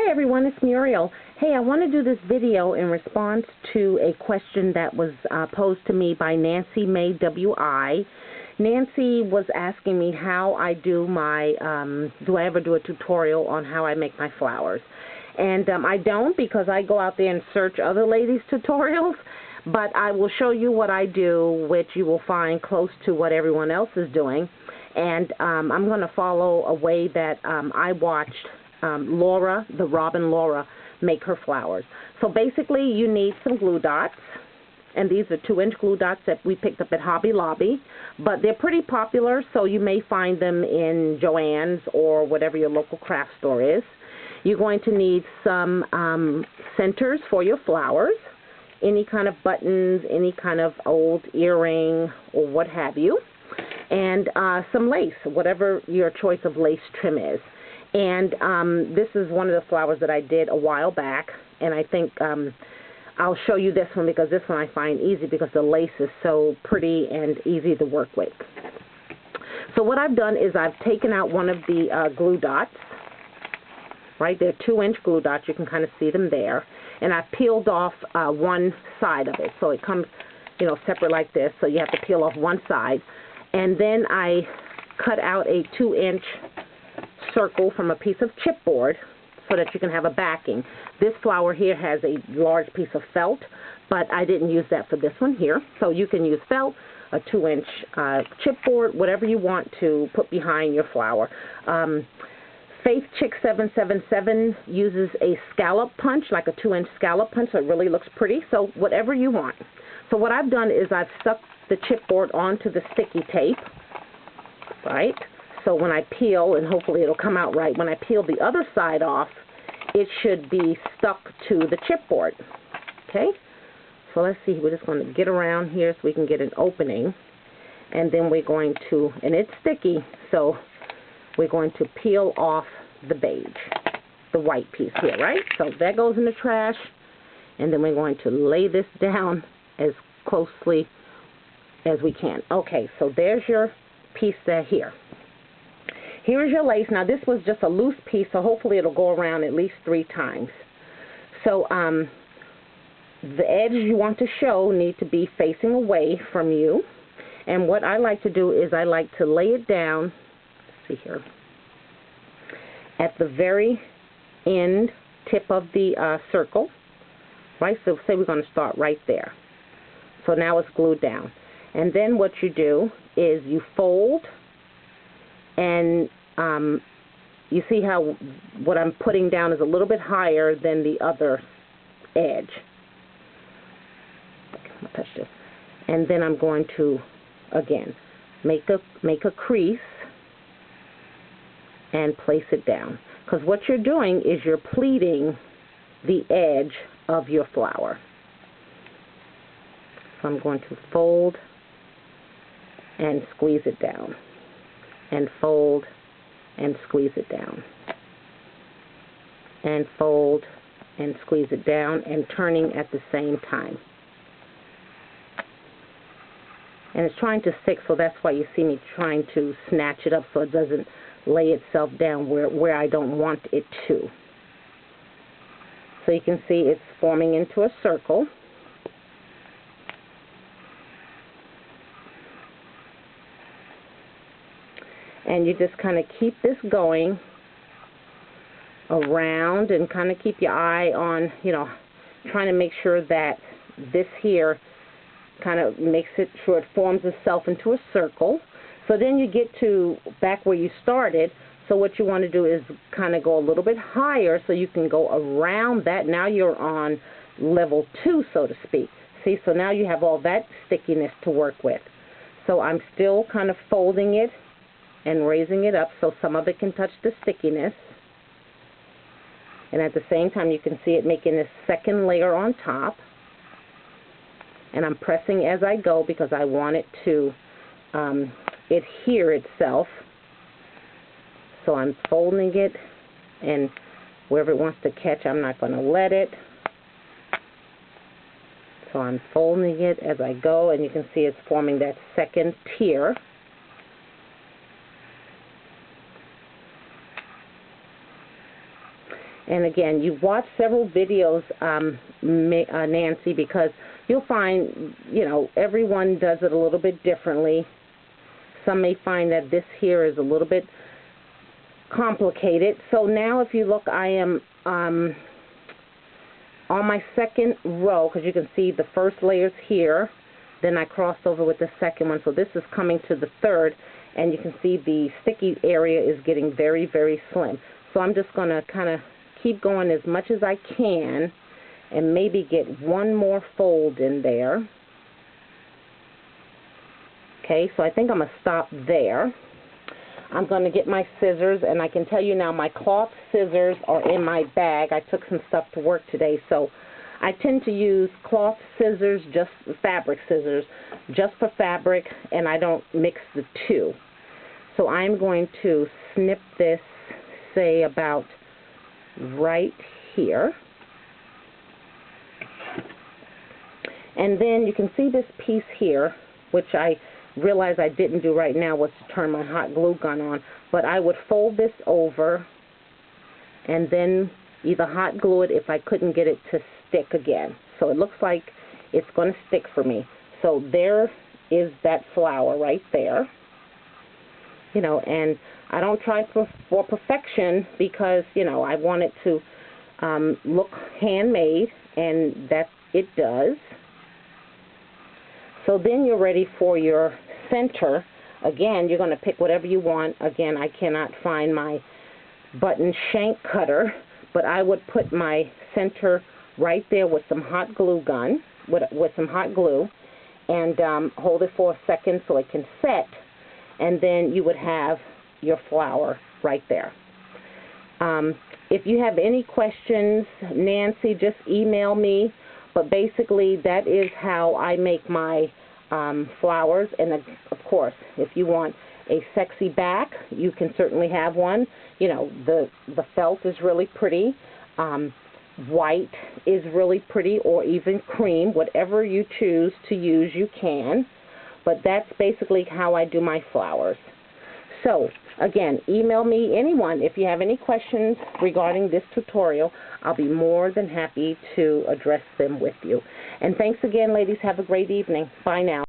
Hi everyone, it's Muriel. Hey, I want to do this video in response to a question that was posed to me by Nancy May WI. Nancy was asking me how I do my, do I ever do a tutorial on how I make my flowers? And I don't, because I go out there and search other ladies' tutorials, but I will show you what I do, which you will find close to what everyone else is doing. And I'm going to follow a way that I watched Laura, the Robin Laura, make her flowers. So basically you need some glue dots, and these are 2-inch glue dots that we picked up at Hobby Lobby, but they're pretty popular, so you may find them in Joann's or whatever your local craft store is. You're going to need some centers for your flowers, any kind of buttons, any kind of old earring or what have you, and some lace, whatever your choice of lace trim is. And this is one of the flowers that I did a while back, and I think I'll show you this one because this one I find easy because the lace is so pretty and easy to work with. So what I've done is I've taken out one of the glue dots, right? They're 2-inch glue dots. You can kind of see them there. And I've peeled off one side of it. So it comes, you know, separate like this. So you have to peel off one side. And then I cut out a 2-inch circle from a piece of chipboard so that you can have a backing. This flower here has a large piece of felt, but I didn't use that for this one here. So you can use felt, a 2-inch chipboard, whatever you want to put behind your flower. Faith Chick 777 uses a scallop punch, like a 2-inch scallop punch, so it really looks pretty. So whatever you want. So what I've done is I've stuck the chipboard onto the sticky tape, right? So when I peel, and hopefully it'll come out right, when I peel the other side off, it should be stuck to the chipboard. Okay? So let's see, we're just going to get around here so we can get an opening. And then we're going to, and it's sticky, so we're going to peel off the beige, the white piece here, right? So that goes in the trash, and then we're going to lay this down as closely as we can. Okay, so there's your piece there here. Here's your lace. Now this was just a loose piece, so hopefully it'll go around at least 3 times. So the edges you want to show need to be facing away from you. And what I like to do is I like to lay it down, let's see here, at the very end tip of the circle, right? So say we're going to start right there. So now it's glued down. And then what you do is you fold, and you see how what I'm putting down is a little bit higher than the other edge. I'll touch this. And then I'm going to, again, make a crease and place it down. Because what you're doing is you're pleating the edge of your flower. So I'm going to fold and squeeze it down, and fold and squeeze it down, and fold and squeeze it down, and turning at the same time. And it's trying to stick, so that's why you see me trying to snatch it up so it doesn't lay itself down where I don't want it to. So you can see it's forming into a circle. And you just kind of keep this going around and kind of keep your eye on, you know, trying to make sure that this here kind of makes it sure it forms itself into a circle. So then you get to back where you started. So what you want to do is kind of go a little bit higher so you can go around that. Now you're on level 2, so to speak. See, so now you have all that stickiness to work with. So I'm still kind of folding it and raising it up so some of it can touch the stickiness. And at the same time you can see it making this second layer on top. And I'm pressing as I go because I want it to adhere itself. So I'm folding it, and wherever it wants to catch, I'm not going to let it. So I'm folding it as I go, and you can see it's forming that second tier. And again, you've watched several videos, Nancy, because you'll find, everyone does it a little bit differently. Some may find that this here is a little bit complicated. So now if you look, I am on my second row, because you can see the first layer's here. Then I crossed over with the second one. So this is coming to the third, and you can see the sticky area is getting very, very slim. So I'm just going to kind of keep going as much as I can and maybe get one more fold in there. Okay, so I think I'm going to stop there. I'm going to get my scissors, and I can tell you now my cloth scissors are in my bag. I took some stuff to work today, so I tend to use cloth scissors, just fabric scissors, just for fabric, and I don't mix the two. So I'm going to snip this, say, about right here. And then you can see this piece here, which I realize I didn't do right now, was to turn my hot glue gun on. But I would fold this over and then either hot glue it if I couldn't get it to stick again. So it looks like it's going to stick for me. So there is that flower right there. And I don't try for perfection because, I want it to look handmade, and that it does. So then you're ready for your center. Again, you're going to pick whatever you want. Again, I cannot find my button shank cutter, but I would put my center right there with some hot glue gun, with some hot glue, and hold it for a second so it can set, and then you would have your flower right there. If you have any questions, Nancy, just email me. But basically, that is how I make my flowers. And of course, if you want a sexy back, you can certainly have one. The felt is really pretty. White is really pretty, or even cream. Whatever you choose to use, you can. But that's basically how I do my flowers. So, again, email me, anyone, if you have any questions regarding this tutorial. I'll be more than happy to address them with you. And thanks again, ladies. Have a great evening. Bye now.